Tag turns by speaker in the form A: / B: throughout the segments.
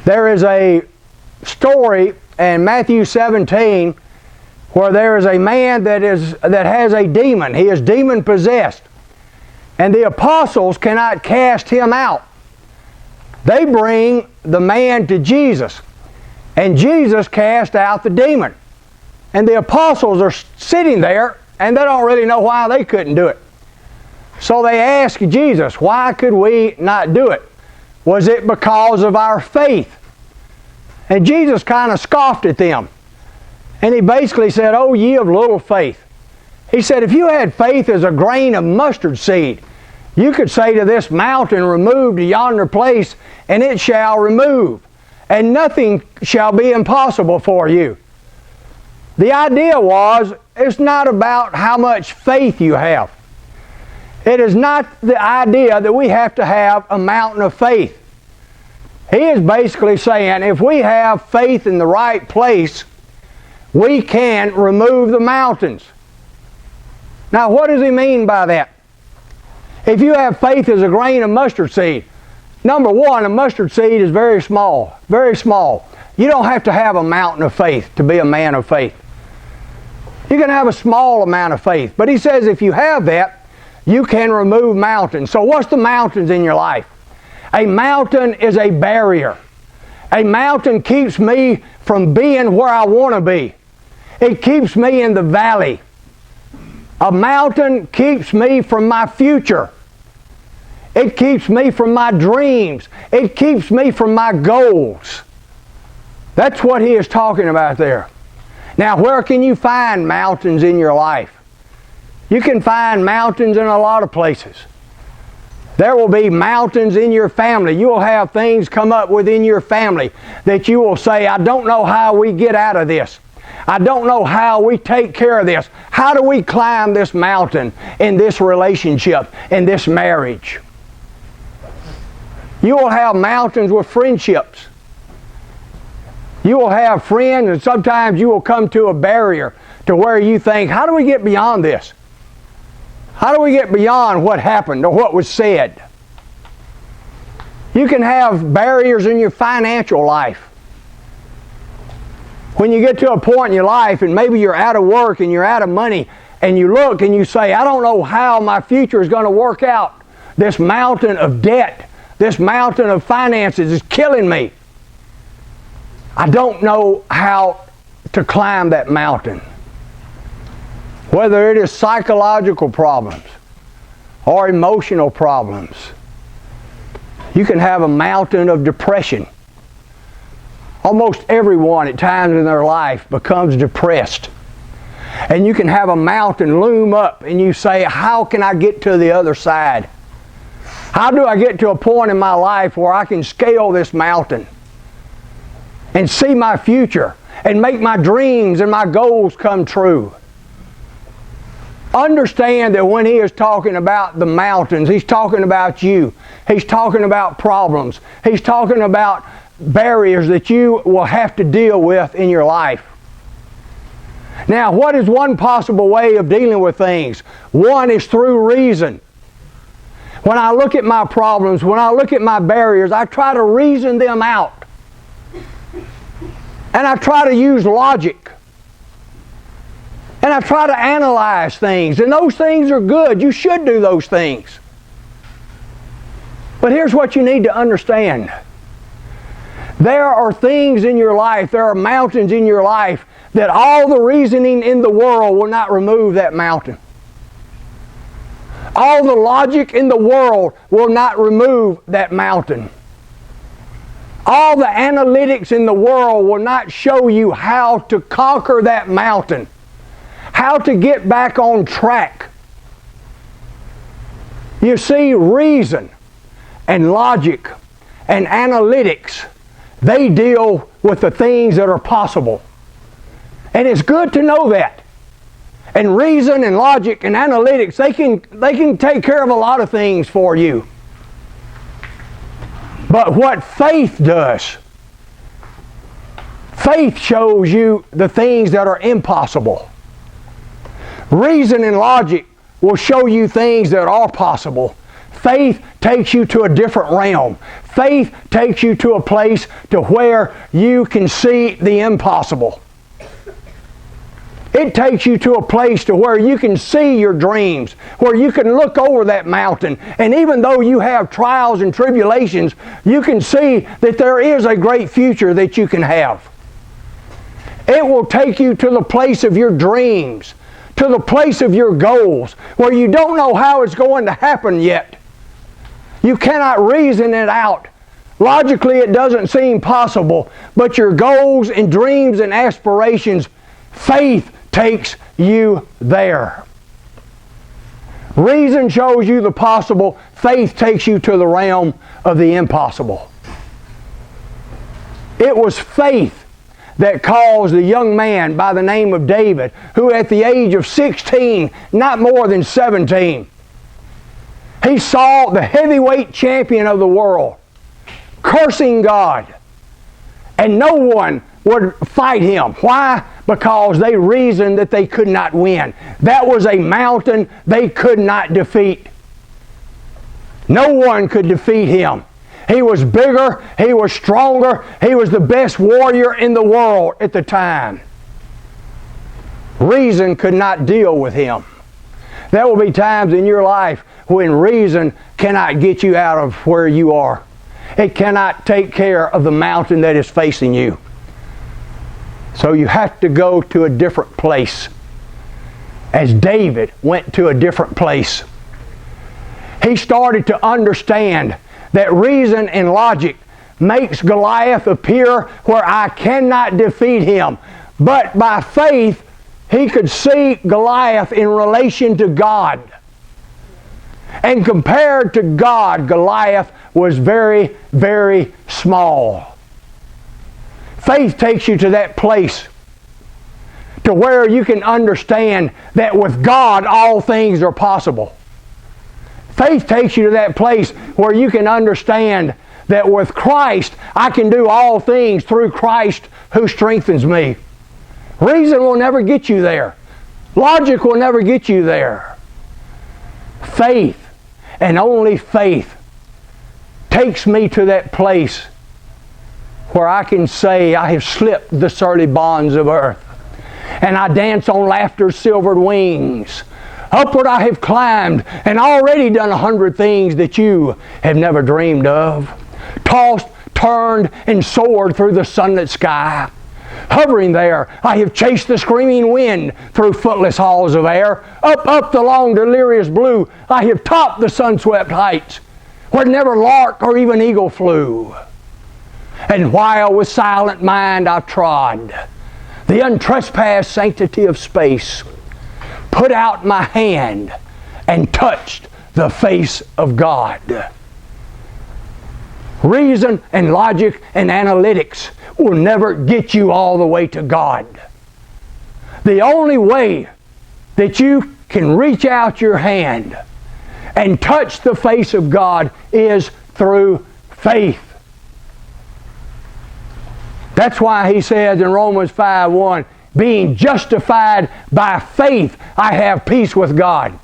A: There is a story in Matthew 17 where there is a man that has a demon. He is demon possessed. And the apostles cannot cast him out. They bring the man to Jesus. And Jesus cast out the demon. And the apostles are sitting there and they don't really know why they couldn't do it. So they ask Jesus, why could we not do it? Was it because of our faith? And Jesus kind of scoffed at them. And he basically said, oh, ye of little faith. He said, if you had faith as a grain of mustard seed, you could say to this mountain, remove to yonder place, and it shall remove. And nothing shall be impossible for you. The idea was, it's not about how much faith you have. It is not the idea that we have to have a mountain of faith. He is basically saying, if we have faith in the right place, we can remove the mountains. Now, what does he mean by that? If you have faith as a grain of mustard seed, number one, a mustard seed is very small, very small. You don't have to have a mountain of faith to be a man of faith. You can have a small amount of faith. But he says if you have that, you can remove mountains. So what's the mountains in your life? A mountain is a barrier. A mountain keeps me from being where I want to be. It keeps me in the valley. A mountain keeps me from my future. It keeps me from my dreams. It keeps me from my goals. That's what he is talking about there. Now, where can you find mountains in your life? You can find mountains in a lot of places. There will be mountains in your family. You will have things come up within your family that you will say, I don't know how we get out of this. I don't know how we take care of this. How do we climb this mountain in this relationship, in this marriage? You will have mountains with friendships. You will have friends, and sometimes you will come to a barrier to where you think, how do we get beyond this? How do we get beyond what happened or what was said? You can have barriers in your financial life. When you get to a point in your life and maybe you're out of work and you're out of money and you look and you say, I don't know how my future is going to work out. This mountain of debt, this mountain of finances is killing me. I don't know how to climb that mountain. Whether it is psychological problems or emotional problems. You can have a mountain of depression. Almost everyone at times in their life becomes depressed. And you can have a mountain loom up and you say, how can I get to the other side? How do I get to a point in my life where I can scale this mountain and see my future and make my dreams and my goals come true? Understand that when he is talking about the mountains, he's talking about you. He's talking about problems. He's talking about barriers that you will have to deal with in your life. Now, what is one possible way of dealing with things? One is through reason. When I look at my problems, when I look at my barriers, I try to reason them out. And I try to use logic. And I try to analyze things. And those things are good. You should do those things. But here's what you need to understand. There are things in your life, there are mountains in your life that all the reasoning in the world will not remove that mountain. All the logic in the world will not remove that mountain. All the analytics in the world will not show you how to conquer that mountain. How to get back on track. You see, reason and logic and analytics, they deal with the things that are possible. And it's good to know that. And reason and logic and analytics, they can take care of a lot of things for you. But what faith does, faith shows you the things that are impossible. Reason and logic will show you things that are possible. Faith takes you to a different realm. Faith takes you to a place to where you can see the impossible. It takes you to a place to where you can see your dreams, where you can look over that mountain, and even though you have trials and tribulations, you can see that there is a great future that you can have. It will take you to the place of your dreams, to the place of your goals, where you don't know how it's going to happen yet. You cannot reason it out. Logically, it doesn't seem possible, but your goals and dreams and aspirations, faith takes you there. Reason shows you the possible. Faith takes you to the realm of the impossible. It was faith that caused a young man by the name of David, who at the age of 16, not more than 17, he saw the heavyweight champion of the world cursing God, and no one would fight him. Why? Because they reasoned that they could not win. That was a mountain they could not defeat. No one could defeat him. He was bigger, he was stronger, he was the best warrior in the world at the time. Reason could not deal with him. There will be times in your life when reason cannot get you out of where you are. It cannot take care of the mountain that is facing you. So you have to go to a different place. As David went to a different place, he started to understand that reason and logic makes Goliath appear where I cannot defeat him. But by faith, he could see Goliath in relation to God. And compared to God, Goliath was very, very small. Faith takes you to that place to where you can understand that with God all things are possible. Faith takes you to that place where you can understand that with Christ I can do all things through Christ who strengthens me. Reason will never get you there. Logic will never get you there. Faith, and only faith, takes me to that place where I can say I have slipped the surly bonds of earth, and I dance on laughter's silvered wings. Upward I have climbed, and already done 100 things that you have never dreamed of. Tossed, turned, and soared through the sunlit sky. Hovering there, I have chased the screaming wind through footless halls of air. Up, up the long delirious blue, I have topped the sun-swept heights, where never lark or even eagle flew. And while with silent mind I trod the untrespassed sanctity of space, put out my hand and touched the face of God. Reason and logic and analytics will never get you all the way to God. The only way that you can reach out your hand and touch the face of God is through faith. That's why he says in Romans 5:1, being justified by faith, I have peace with God.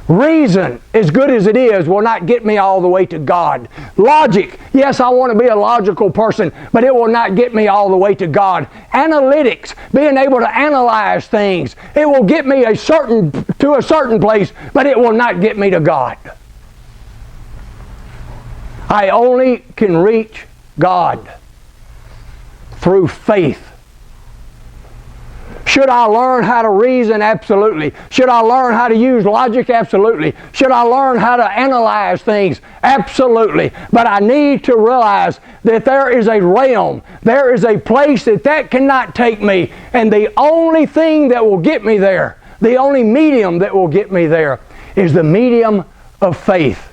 A: Reason, as good as it is, will not get me all the way to God. Logic, yes, I want to be a logical person, but it will not get me all the way to God. Analytics, being able to analyze things, it will get me to a certain place, but it will not get me to God. I only can reach God through faith. Should I learn how to reason? Absolutely. Should I learn how to use logic? Absolutely. Should I learn how to analyze things? Absolutely. But I need to realize that there is a realm, there is a place that cannot take me, and the only thing that will get me there, the only medium that will get me there, is the medium of faith.